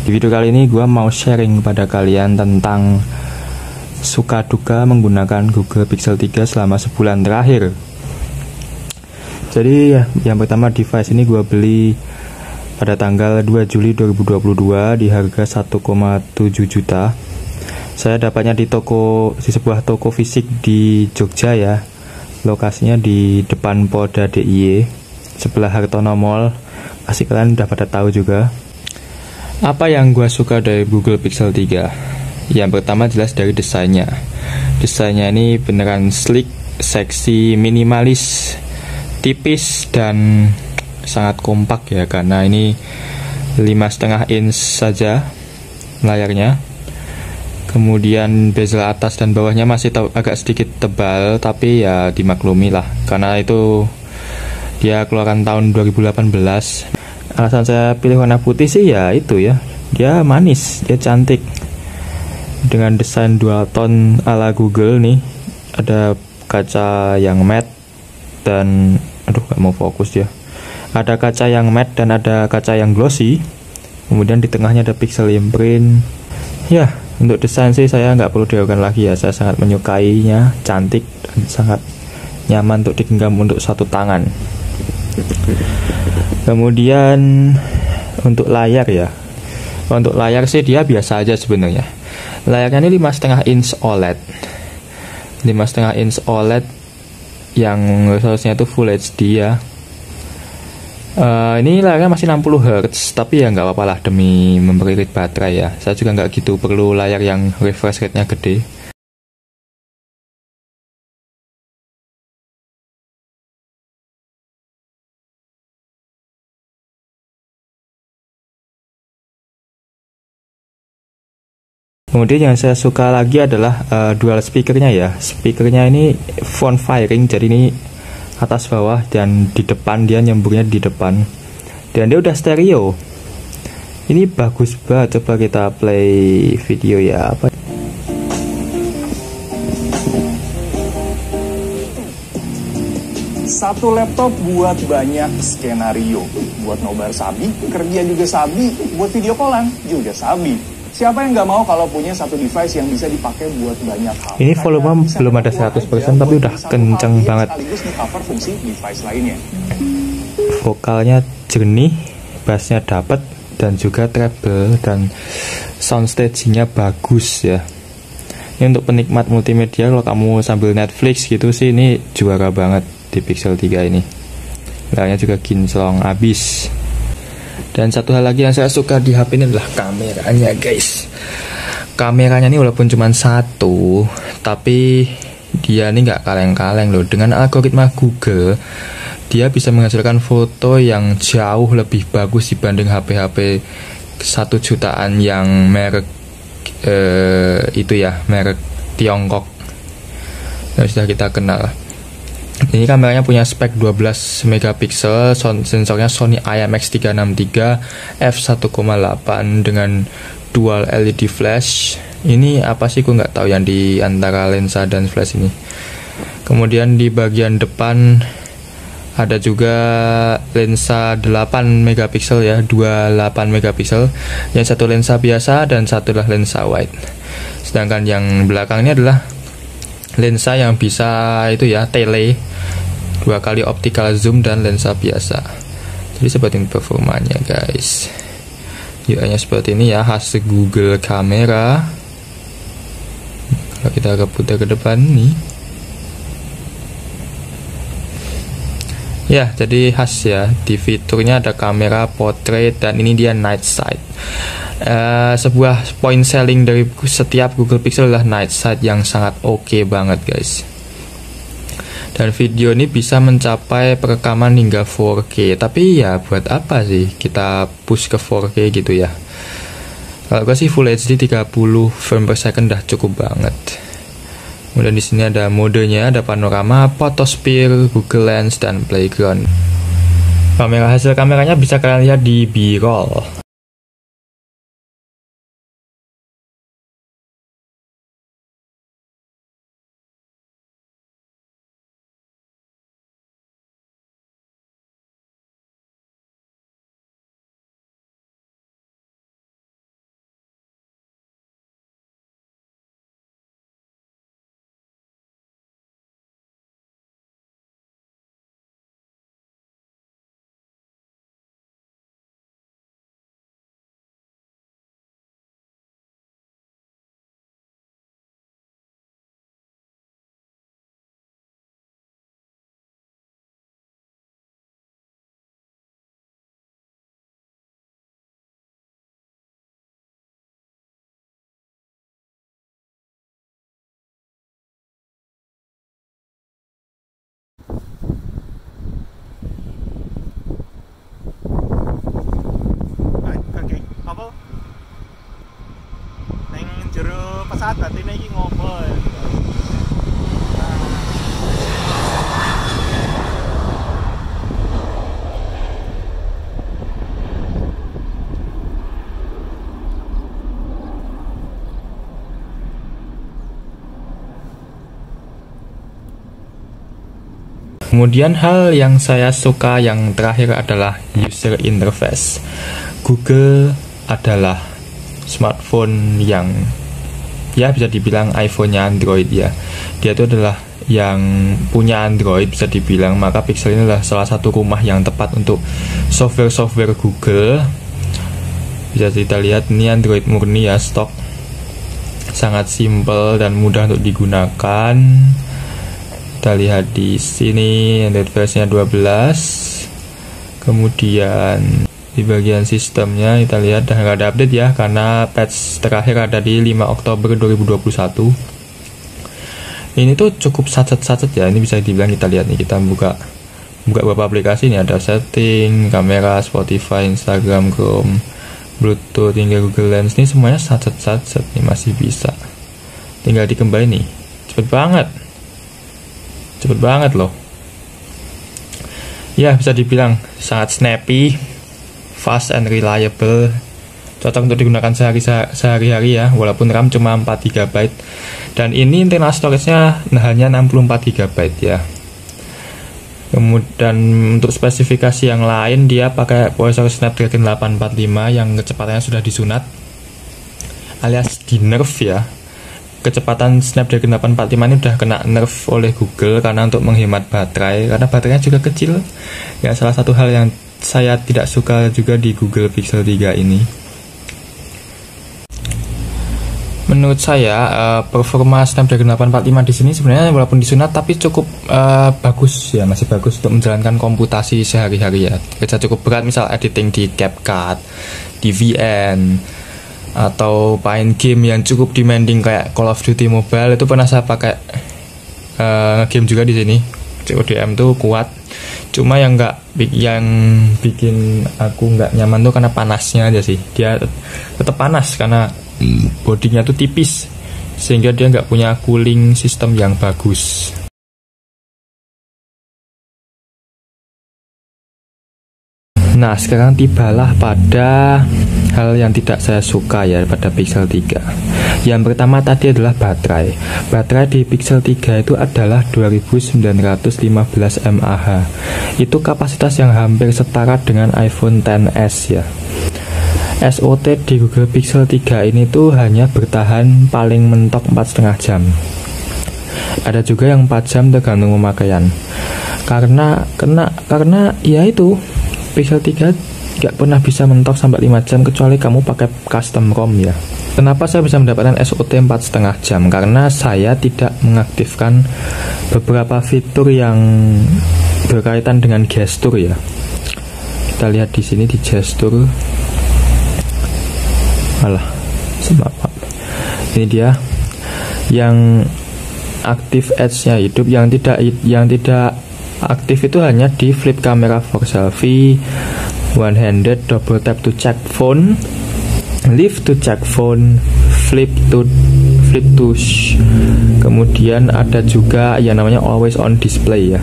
Di video kali ini gue mau sharing kepada kalian tentang suka duka menggunakan Google Pixel 3 selama sebulan terakhir. Jadi yang pertama, device ini gue beli pada tanggal 2 Juli 2022 di harga 1,7 juta. Saya dapatnya di sebuah toko fisik di Jogja ya. Lokasinya di depan Polda DIY, sebelah Hartono Mall. Pasti kalian udah pada tahu juga. Apa yang gue suka dari Google Pixel 3? Yang pertama jelas dari desainnya. Desainnya ini beneran sleek, seksi, minimalis, tipis, dan sangat kompak ya, karena ini 5,5 inch saja layarnya. Kemudian bezel atas dan bawahnya masih agak sedikit tebal, tapi ya dimaklumi lah, karena itu dia keluaran tahun 2018. Alasan saya pilih warna putih sih ya itu ya, dia manis, dia cantik. Dengan desain dual tone ala Google nih, ada kaca yang matte dan gak mau fokus dia. Ada kaca yang matte dan ada kaca yang glossy. Kemudian di tengahnya ada pixel imprint. Ya, untuk desain sih saya nggak perlu diragukan lagi ya, saya sangat menyukainya, cantik dan sangat nyaman untuk digenggam untuk satu tangan. Kemudian untuk layar ya, untuk layar sih dia biasa aja sebenarnya. Layarnya ini 5,5 inch OLED, 5,5 inch OLED yang resolusinya itu Full HD ya. Ini layarnya masih 60 Hz, tapi ya nggak apa-apa lah demi memberirit baterai ya. Saya juga nggak gitu perlu layar yang refresh rate-nya gede. Kemudian yang saya suka lagi adalah dual speakernya ya. Speakernya ini front firing, jadi ini atas bawah dan di depan, dia nyemburnya di depan. Dan dia udah stereo. Ini bagus banget. Coba kita play video ya. Satu laptop buat banyak skenario. Buat nobar sabi, kerja juga sabi, buat video callan juga sabi. Siapa yang nggak mau kalau punya satu device yang bisa dipakai buat banyak hal? Ini volume belum ada 100% tapi udah kenceng banget. Sekaligus di-cover fungsi device lainnya. Vokalnya jernih, bassnya dapat, dan juga treble, dan soundstage-nya bagus ya. Ini untuk penikmat multimedia, kalau kamu sambil Netflix gitu sih, ini juara banget di Pixel 3 ini. Layarnya juga kinclong abis. Dan satu hal lagi yang saya suka di HP ini adalah kameranya guys. Kameranya ini walaupun cuma satu, tapi dia ini nggak kaleng-kaleng loh. Dengan algoritma Google, dia bisa menghasilkan foto yang jauh lebih bagus dibanding HP-HP 1 jutaan yang merek itu ya, merek Tiongkok yang sudah kita kenal. Ini kameranya punya spek 12 megapiksel, sensornya Sony IMX363 f1.8 dengan dual LED flash. Ini apa sih, gue nggak tahu yang di antara lensa dan flash ini. Kemudian di bagian depan ada juga lensa 8 megapiksel ya, 28 megapiksel. Yang satu lensa biasa dan satu adalah lensa wide. Sedangkan yang belakang ini adalah lensa yang bisa itu ya, tele, 2 kali optical zoom dan lensa biasa. Jadi seperti ini performanya guys. UI-nya seperti ini ya, khas Google kamera. Kalau kita putar ke depan nih. Ya, jadi khas ya. Di fiturnya ada kamera portrait dan ini dia night sight. Sebuah point selling dari setiap Google Pixel adalah night sight yang sangat oke banget guys. Dan video ini bisa mencapai perekaman hingga 4K. Tapi ya buat apa sih kita push ke 4K gitu ya? Kalau gue sih Full HD 30 frame per second dah cukup banget. Kemudian di sini ada modenya, ada panorama, photosphere, Google Lens, dan playground. Hasil kameranya bisa kalian lihat di B-roll. Kemudian hal yang saya suka yang terakhir adalah user interface. Google adalah smartphone yang ya bisa dibilang iPhone-nya Android ya. Dia itu adalah yang punya Android bisa dibilang, maka Pixel ini adalah salah satu rumah yang tepat untuk software-software Google. Bisa kita lihat ini Android murni ya, stok. Sangat simple dan mudah untuk digunakan. Kita lihat di sini Android versinya 12. Kemudian di bagian sistemnya kita lihat dah nggak ada update ya, karena patch terakhir ada di 5 Oktober 2021. Ini tuh cukup sacet-sacet ya. Ini bisa dibilang, kita lihat nih, kita buka beberapa aplikasi nih, ada setting, kamera, Spotify, Instagram, Chrome, Bluetooth hingga Google Lens. Ini semuanya sacet-sacet nih, masih bisa. Tinggal dikembali nih. Cepet banget loh. Ya, bisa dibilang sangat snappy, fast and reliable. Cocok untuk digunakan sehari-hari ya, walaupun RAM cuma 4 GB. Dan ini internal storage-nya hanya 64 GB ya. Kemudian untuk spesifikasi yang lain, dia pakai prosesor Snapdragon 845 yang kecepatannya sudah disunat alias di nerf ya. Kecepatan Snapdragon 845 ini udah kena nerf oleh Google karena untuk menghemat baterai, karena baterainya juga kecil. Ya, salah satu hal yang saya tidak suka juga di Google Pixel 3 ini. Menurut saya performa Snapdragon 845 di sini sebenarnya walaupun disunat tapi cukup bagus ya, masih bagus untuk menjalankan komputasi sehari-hari ya. Kerja cukup berat, misal editing di CapCut, di VN, atau main game yang cukup demanding kayak Call of Duty Mobile. Itu pernah saya pakai game juga di sini. CODM tuh kuat. Cuma yang bikin aku nggak nyaman tuh karena panasnya aja sih. Dia tetap panas karena bodinya tuh tipis, sehingga dia nggak punya cooling system yang bagus. Nah, sekarang tibalah pada hal yang tidak saya suka ya pada Pixel 3. Yang pertama tadi adalah baterai. Baterai di Pixel 3 itu adalah 2915 mAh. Itu kapasitas yang hampir setara dengan iPhone XS ya. SOT di Google Pixel 3 ini tuh hanya bertahan paling mentok 4,5 jam. Ada juga yang 4 jam tergantung pemakaian. Karena ya itu Pixel 3 gak pernah bisa mentok sampai 5 jam kecuali kamu pakai custom ROM ya. Kenapa saya bisa mendapatkan SOT 4,5 jam? Karena saya tidak mengaktifkan beberapa fitur yang berkaitan dengan gestur ya. Kita lihat di sini di gestur. Maaf. Ini dia yang aktif edge-nya hidup, yang tidak aktif itu hanya di flip camera for selfie, one handed, double tap to check phone, lift to check phone, flip to kemudian ada juga yang namanya always on display ya.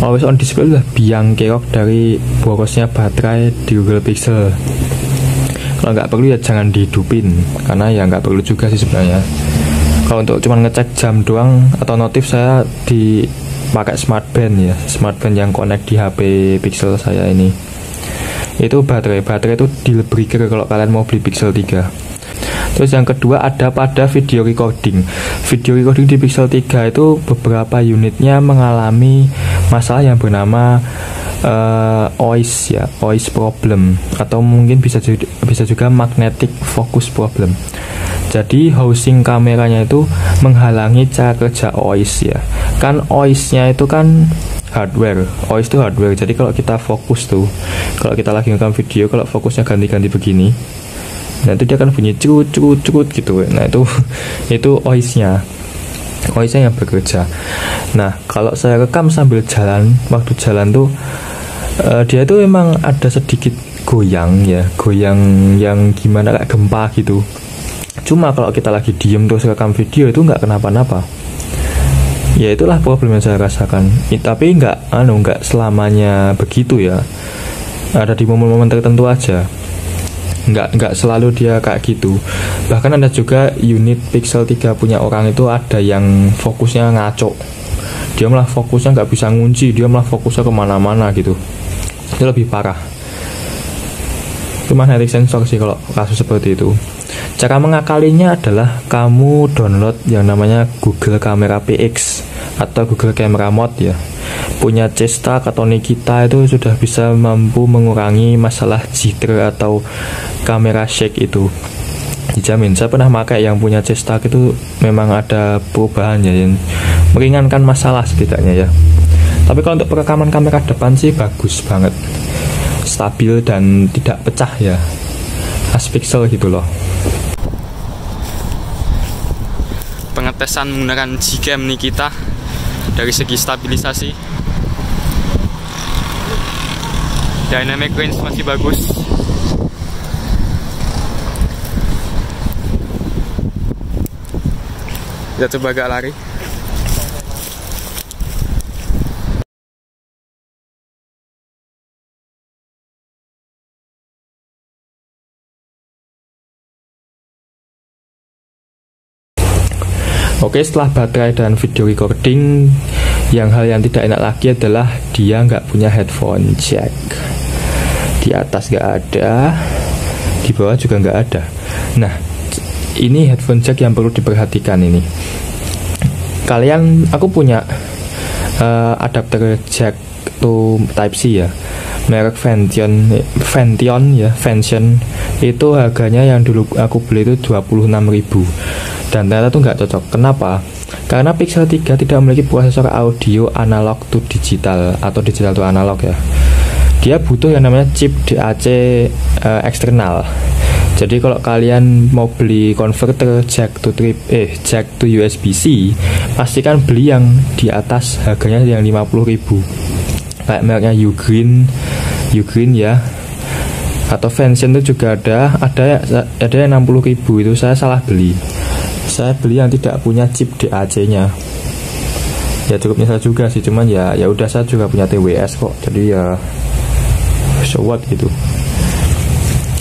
Always on display adalah biang kerok dari borosnya baterai di Google Pixel. Kalau nggak perlu ya jangan dihidupin, karena ya nggak perlu juga sih sebenarnya. Kalau untuk cuma ngecek jam doang atau notif, saya pakai smart band ya, smart band yang connect di HP Pixel saya ini. Itu baterai itu deal breaker kalau kalian mau beli Pixel 3. Terus yang kedua ada pada video recording. Video recording di Pixel 3 itu beberapa unitnya mengalami masalah yang bernama OIS problem, atau mungkin bisa juga magnetic focus problem. Jadi housing kameranya itu menghalangi cara kerja OIS ya. Kan OIS-nya itu kan hardware. OIS itu hardware. Jadi kalau kita fokus tuh, kalau kita lagi ngerekam video, kalau fokusnya ganti-ganti begini, nah itu dia akan bunyi cerut gitu. Nah itu OIS-nya. OIS-nya yang bekerja. Nah, kalau saya rekam sambil jalan, waktu jalan tuh dia itu memang ada sedikit goyang yang gimana, kayak gempa gitu. Cuma kalau kita lagi diem terus rekam video itu nggak kenapa-napa. Ya itulah problem yang saya rasakan. Tapi nggak selamanya begitu ya. Ada di momen-momen tertentu aja. Nggak selalu dia kayak gitu. Bahkan ada juga unit Pixel 3 punya orang itu ada yang fokusnya ngaco. dia malah fokusnya nggak bisa ngunci, dia malah fokusnya kemana-mana gitu. Itu lebih parah. Itu magnetic sensor sih kalau kasus seperti itu. Cara mengakalinya adalah kamu download yang namanya Google Camera PX atau Google Camera Mode ya. Punya C-Stack atau Nikita itu sudah bisa mampu mengurangi masalah jitter atau kamera shake itu. Dijamin. Saya pernah pakai yang punya C-Stack itu, memang ada perubahannya yang meringankan masalah setidaknya ya. Tapi kalau untuk perekaman kamera depan sih bagus banget, stabil dan tidak pecah ya, aspixel gitu loh. Pengetesan menggunakan Gcam Nikita dari segi stabilisasi, dynamic range masih bagus. Kita coba agak lari. Oke, setelah baterai dan video recording, hal yang tidak enak lagi adalah dia nggak punya headphone jack. Di atas nggak ada, di bawah juga nggak ada. Nah, ini headphone jack yang perlu diperhatikan ini. Aku punya adapter jack to Type C ya, merek Vention ya, Vention. Itu harganya yang dulu aku beli itu 26.000. Dan ternyata itu nggak cocok. Kenapa? Karena Pixel 3 tidak memiliki prosesor audio analog to digital atau digital to analog ya. Dia butuh yang namanya chip DAC eksternal. Jadi kalau kalian mau beli converter jack to USB-C, pastikan beli yang di atas, harganya yang 50.000. Kayak mereknya Ugreen ya. Atau Vention itu juga ada yang 60.000, itu saya salah beli. Saya beli yang tidak punya chip DAC-nya. Ya cukup nyesel juga sih, cuman ya udah, saya juga punya TWS kok. Jadi ya so what gitu.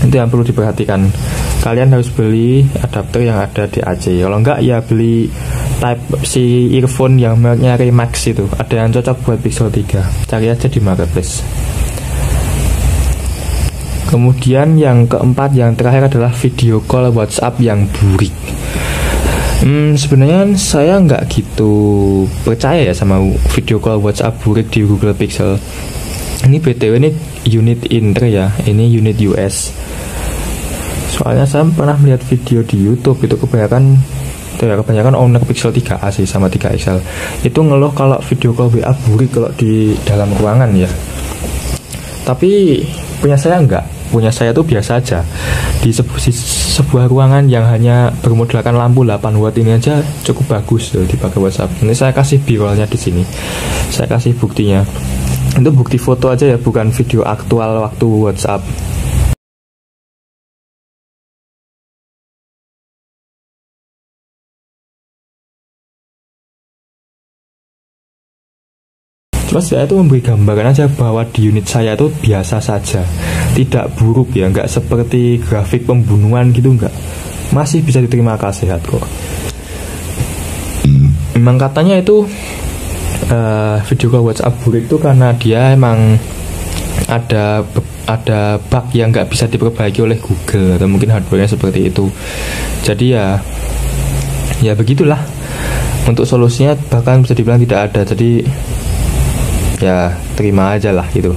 Itu yang perlu diperhatikan. Kalian harus beli adapter yang ada DAC. Kalau enggak ya beli Type C earphone yang mereknya Remax itu. Ada yang cocok buat Pixel 3. Cari aja di marketplace. Kemudian yang keempat, yang terakhir adalah video call WhatsApp yang burik. Sebenarnya saya nggak gitu percaya ya sama video call WhatsApp burik di Google Pixel. Ini BTW ini unit Inter ya, ini unit US. Soalnya saya pernah melihat video di YouTube itu kebanyakan owner Pixel 3a sih sama 3 XL itu ngeluh kalau video call WA burik kalau di dalam ruangan ya. Tapi punya saya enggak. Punya saya tuh biasa aja. Di sebuah ruangan yang hanya bermodalkan lampu 8 watt ini aja cukup bagus loh dipakai WhatsApp. Ini saya kasih B-rollnya di sini. Saya kasih buktinya. Itu bukti foto aja ya, bukan video aktual waktu WhatsApp. Terus saya itu memberi gambaran aja bahwa di unit saya itu biasa saja, tidak buruk ya, nggak seperti grafik pembunuhan gitu, nggak, masih bisa diterima akal sehat kok. Memang katanya itu video call WhatsApp burik itu karena dia emang ada bug yang nggak bisa diperbaiki oleh Google atau mungkin hardware-nya seperti itu. Jadi ya begitulah. Untuk solusinya bahkan bisa dibilang tidak ada. Jadi ya terima aja lah gitu.